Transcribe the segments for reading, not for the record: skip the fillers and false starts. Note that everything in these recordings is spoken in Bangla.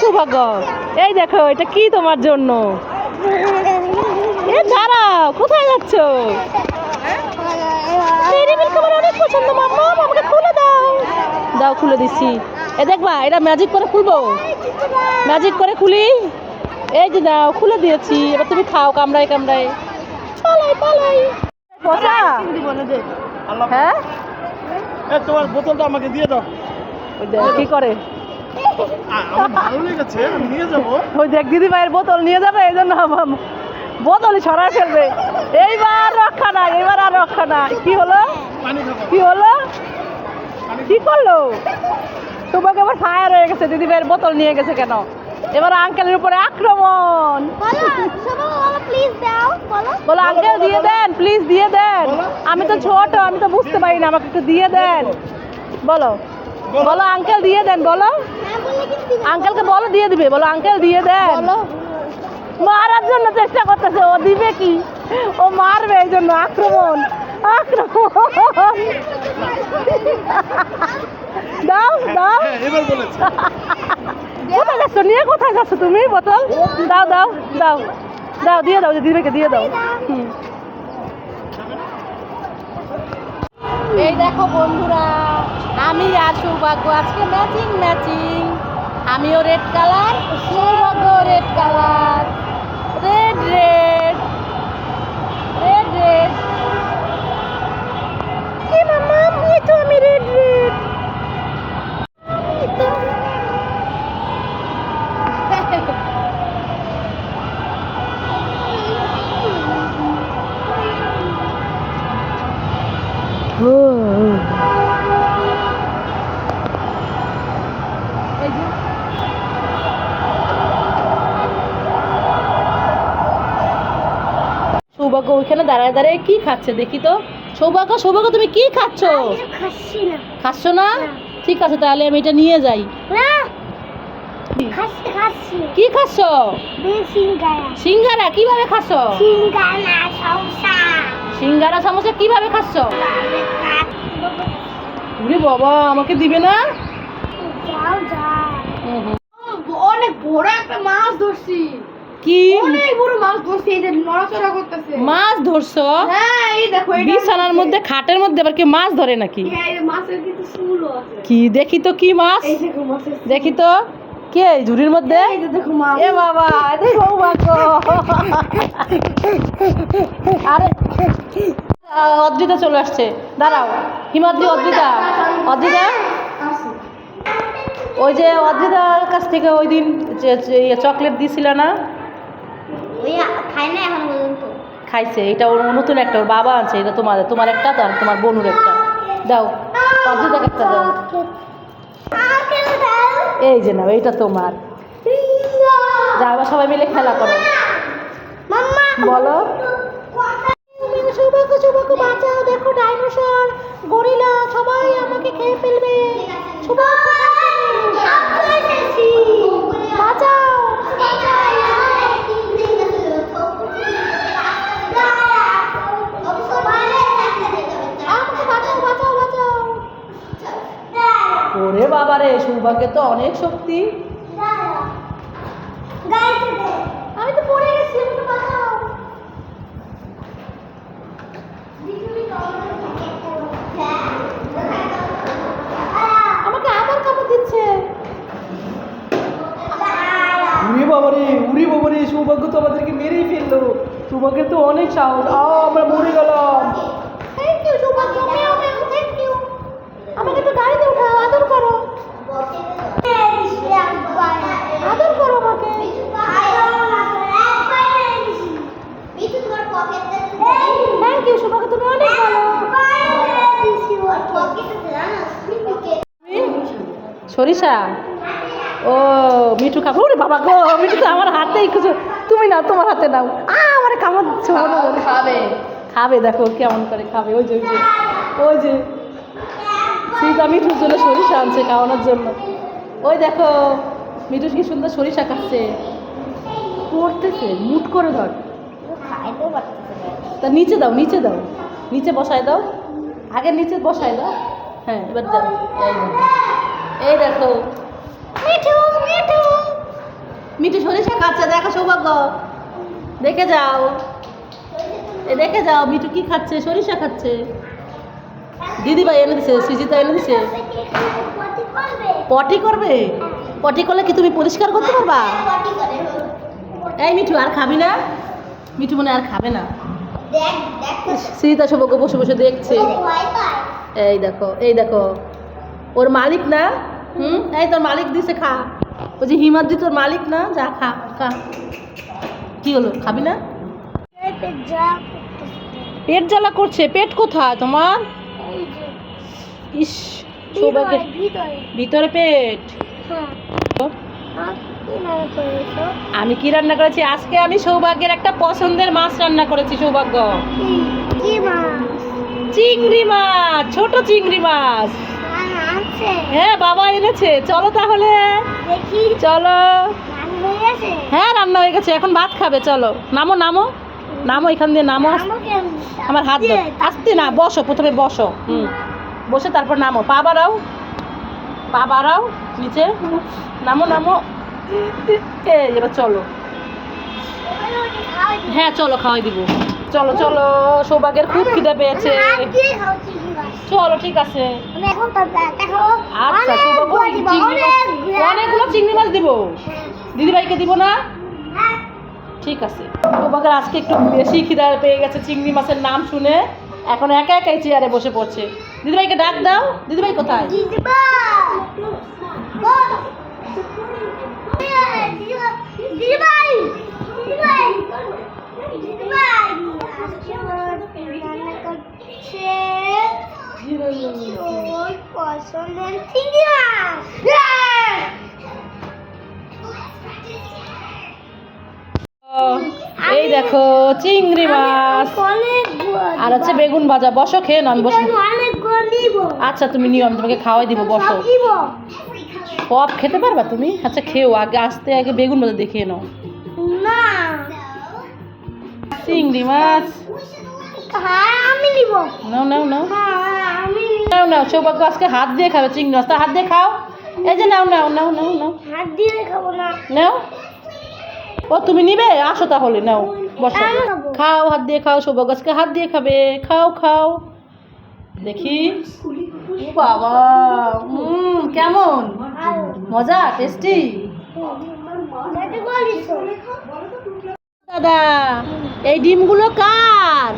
সৌভাগ্য, এই দেখো এটা কি তোমার জন্য। এ দাঁড়াও, কোথায় যাচ্ছ? ডেইরি মিল্ক আমার অনেক পছন্দ মাম্মা, আমাকে খুলে দাও। দাও, খুলে দিচ্ছি। এ দেখবা, এটা ম্যাজিক করে খুলবো, ম্যাজিক করে খুলি। এই যে দাও, খুলে দিয়েছি। এবার তুমি খাও কামড়াই কামড়াই। পালাই পালাই। পচা হ্যাঁ, তোমার বোতলটা আমাকে দিয়ে দাও। ওই দেখ কি করে। আমার ভালো লেগেছে, আমি নিয়ে যাবো। ওই দেখ দিদি ভাইয়ের বোতল নিয়ে যাবে, এই জন্য বোতলই ছড়ায় ফেলবে। এইবার রক্ষা নাই, এবার আর রক্ষা নাই। কি হলো, পানি খাবো। কি হলো, কি করলো? সৌভাগ্য আবার ফায়ার হয়ে গেছে, দিদি ভাইয়ের বোতল নিয়ে গেছে কেন? এবার আঙ্কেলের উপরে আক্রমণ। বলো আঙ্কেল দিয়ে দেন, প্লিজ দিয়ে দেন। আমি তো ছোট, আমি তো বুঝতে পারি না, আমাকে একটু দিয়ে দেন। বলো বলো আঙ্কেল দিয়ে দেন, বলো আঙ্কেলকে বলো দিয়ে দিবে, বলো আঙ্কেল দিয়ে দেন। মারার জন্য চেষ্টা করতেছে, ও দিবে কি? ও মারবে, এই জন্য আক্রমণ আক্রমণ। দাও দাও। এবার বলেছে। কোথায় যাচ্ছ, নিয়ে কোথায় যাচ্ছ তুমি বোতল? দাও দাও দাও দাও, দিয়ে দাও, দিদিকে দিয়ে দাও। এই দেখো বন্ধুরা, আমি আর সৌভাগ্য আজকে ম্যাচিং ম্যাচিং। আমিও রেড কালার, সৌভাগ্য red colour. Red red red red. কি মাম্মা, এই তো আমি রেড রেড। সৌভাগ্য ওইখানে দাঁড়ায় দাঁড়ায় কি খাচ্ছে দেখি তো। সৌভাগ্য সৌভাগ্য, তুমি কি খাচ্ছ? খাচ্ছ না? ঠিক আছে, তাহলে আমি এটা নিয়ে যাই। কি খাচ্ছ? সিঙ্গারা। কিভাবে খাচ্ছ? সিঙ্গারা সমোসা কিভাবে খাচ্ছ? ওরে বাবা, আমাকে দিবে না? অনেক বড় একটা মাছ ধরছি। কি অনেক বড় মাছ ধরছি, এই যে নড়াচড়া করতেছে। মাছ ধরছো? হ্যাঁ, এই দেখো, এটা বিছানার মধ্যে, খাটের মধ্যে আবার কি মাছ ধরে নাকি? হ্যাঁ, এই যে মাছের কিন্তু শুলও আছে। কি দেখি তো, কি মাছ এই দেখো মাছের শুল। দেখি তো। কে ঝুড়ির মধ্যে? এই যে দেখো মাছ। এ বাবা, এ সৌভাগ্য। আরে অদ্রিতা চলে আসছে, দাঁড়াও। হিমাদ্রি, অদ্রিতা, অদ্রিতা। ওই যে অদ্রিতার কাছ থেকে ওই দিন চকলেট দিয়েছিল না? ওই খাই না এখন পর্যন্ত। খাইছে। এটা ওর নতুন একটা, ওর বাবা আছে। এটা তোমাদের, তোমার একটা, তার তোমার বোনুর একটা। দাও, অদ্রিতাকে একটা দাও। এই যে নাও, এইটা তোমার। যা, আবার সবাই মিলে খেলা করো। বলো সৌভাগ্য, সৌভাগ্য বাঁচাও, দেখো ডাইনোসর, গরিলা সবাই আমাকে খেয়ে ফেলবে। বাঁচাও। ওরে বাবা রে, সৌভাগ্যের তো অনেক শক্তি। আমি তো পড়ে গেছি, আমাকে বাঁচাও। আমাকে আবার কামড় দিচ্ছে। উড়ে বাবা রে, উড়ে বাবা রে, সৌভাগ্য তো আমাদেরকে মেরেই ফেললো। সৌভাগ্যের তো অনেক সাহস। আমরা মরে গেলাম। থ্যাংক ইউ সৌভাগ্য, থ্যাংক ইউ। আমাকে তো গাড়িতে উঠাও, আদর করো, আদর করো আমাকে। থ্যাংক ইউ সৌভাগ্য, তুমি অনেক ভালো। সরিষা, ও মিঠু খাবো। ওরে বাবা গো, মিঠু তো আমার হাতেই কিছু। তুমি নাও, তোমার হাতে নাও। আমার কামড় দিচ্ছে। খাবে খাবে, দেখো কেমন করে খাবে। ওই যে ওই যে ওই যে সীতা মিঠুর জন্য সরিষা আনছে খাওয়ানোর জন্য। ওই দেখো মিঠু কি সুন্দর সরিষা খাচ্ছে। পড়তেছে, মুট করে ধর। তা নিচে দাও, নিচে দাও, নিচে বসায় দাও। আগে নিচে বসায় দাও। হ্যাঁ, এবার দাও। এই দেখো, এই দেখো মিঠু, মিঠু মিঠু সরিষা খাচ্ছে, দেখো সৌভাগ্য, দেখে যাও, দেখে যাও মিঠু কি খাচ্ছে, সরিষা খাচ্ছে। দিদিভাই এনে দিছে, সুজিতা এনে দিছে। পটি করবে? পটি করলে কি তুমি পরিষ্কার করতে পারবা? এই মিঠু আর খাবি না? মিঠু মনে আর খাবে না। সুজিতা সৌভাগ্য বসে বসে দেখছে। এই দেখো, এই দেখো, ওর মালিক না? এই তোর মালিক দিছে, খা। ওই যে হিমাদ্রি তোর মালিক না? যা খা খা। কি হলো, খাবি না? পেট জ্বালা করছে। পেট কোথায় তোমার? ইস, সৌভাগ্যের ভিতরে পেট। আমি কি রান্না করেছি আজকে? আমি সৌভাগ্যের একটা পছন্দের মাছ রান্না করেছি। সৌভাগ্য চিংড়ি মাছ, ছোট চিংড়ি মাছ। হ্যাঁ বাবা এনেছে। চলো তাহলে, চলো। হ্যাঁ রান্না হয়ে গেছে, এখন ভাত খাবে। চলো নামো নামো নামো, এখান দিয়ে নামো। আমার হাত ধর। আসতে না, বসো, প্রথমে বসো। বসে তারপর নামো। পা বাড়াও, পা বাড়াও নিচে। নামো নামো। এবার চলো। হ্যাঁ চলো, খাওয়াই দিব। চলো চলো, সৌভাগ্যের খুব খিদে পেয়েছে। চলো ঠিক আছে। আচ্ছা সৌভাগ্য, অনেকগুলো চিংড়ি মাছ দিব। দিদিভাইকে দিব না? ঠিক আছে। সৌভাগ্যের আজকে একটু বেশি খিদে পেয়ে গেছে চিংড়ি মাছের নাম শুনে। এখন একা একাই চেয়ারে বসে পড়ছে। দিদিভাইকে ডাক দাও। দিদিভাই কোথায়? এই দেখো চিংড়ি মাছ আর হচ্ছে বেগুন ভাজা। বসো, খেয়ে নাও। বসো। আচ্ছা তুমি নিও, আমি তোমাকে খাওয়াই দিব। বসো। সব খেতে পারবা তুমি? আচ্ছা খেও। আগে আসতে আগে বেগুন ভাজা দেখিয়ে নাও। চিংড়ি মাছ নাও নাও নাও নাও নাও। সৌভাগ্য আজকে হাত দিয়ে খাবে চিংড়ি মাছ। হাত দিয়ে খাও। এই যে নাও নাও নাও নাও নাও। হাত দিয়ে খাবো না। নাও। ও তুমি নিবে? আসো তাহলে, নাও বসো। খাও, হাত দিয়ে খাও। সৌভাগ্য আজকে হাত দিয়ে খাবে। খাও খাও, দেখি। বাবা, কেমন মজা, টেস্টি। দাদা এই ডিমগুলো কার?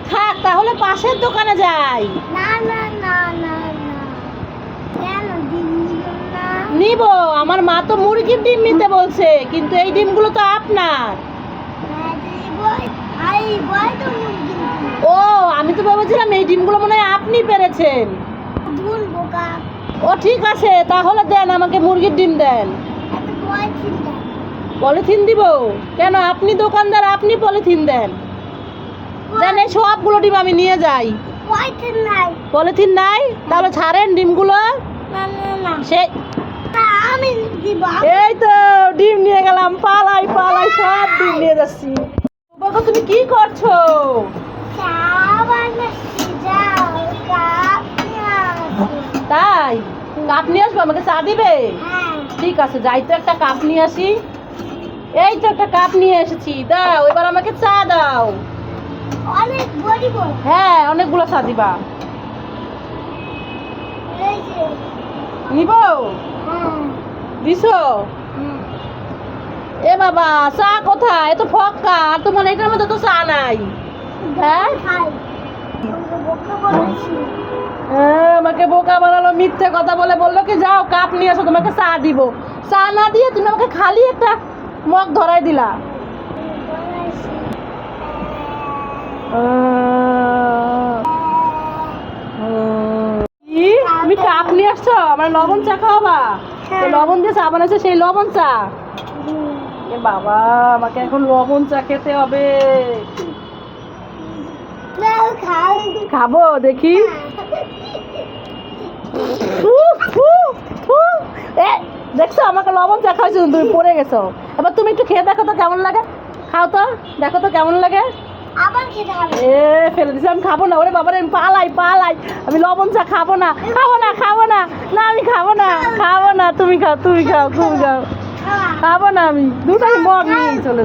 থাক তাহলে, পাশের দোকানে যাই। নিব। আমার মা তো মুরগির ডিম নিতে বলছে, কিন্তু এই ডিমগুলো তো আপনার। ও আমি তো ভেবেছিলাম এই ডিমগুলো মনে হয় আপনি পেরেছেন। ও ঠিক আছে, তাহলে দেন আমাকে মুরগির ডিম দেন। পলিথিন দিব কেন? আপনি দোকানদার, আপনি পলিথিন দেন। দেন, এই সবগুলো ডিম আমি নিয়ে যাই। পলিথিন নাই? তাহলে ছাড়েন ডিমগুলো। এই তো ডিম নিয়ে গেলাম। পালাই পালাই, সব ডিম নিয়ে যাচ্ছি। বাবা তুমি কি করছো? তাই কাপ নিয়ে আসবো? আমাকে চা দিবে? ঠিক আছে, যাই তো একটা কাপ নিয়ে আসি। এই তো একটা কাপ নিয়ে এসেছি, দাও এবার আমাকে চা দাও। হ্যাঁ অনেকগুলো চা দিবা। নিব? দিছো? এ বাবা, চা কোথায়? এ তো ফক্কা, আর তোমার এটার মধ্যে তো চা নাই। হ্যাঁ আমাকে বোকা বানালো, মিথ্যে কথা বলে বললো কি যাও কাপ নিয়ে আসো, তোমাকে চা দিব। চা না দিয়ে তুমি আমাকে খালি একটা মগ ধরাই দিলা। তুমি কাপ নিয়ে আসছো, আমার লবণ চা খাওয়াবা? লবণ দিয়ে চা বানাইছো, সেই লবণ চা? এ বাবা, আমাকে এখন লবণ চা খেতে হবে। খাবো দেখি। দেখছো আমাকে লবণ চা খাইছো, তুমি পড়ে গেছো। এবার তুমি একটু খেয়ে দেখো তো কেমন লাগে। খাও তো, দেখো তো কেমন লাগে। ফেলে দিছি, আমি খাবো না। ওরে বাবারে, আমি পালাই পালাই, আমি লবণ চা খাবো না, খাবো না, খাবো না, না আমি খাবো না, খাবো না, তুমি খাও তুমি খাও তুমি খাও খাবো না আমি দুটাই মগ নিয়ে চলে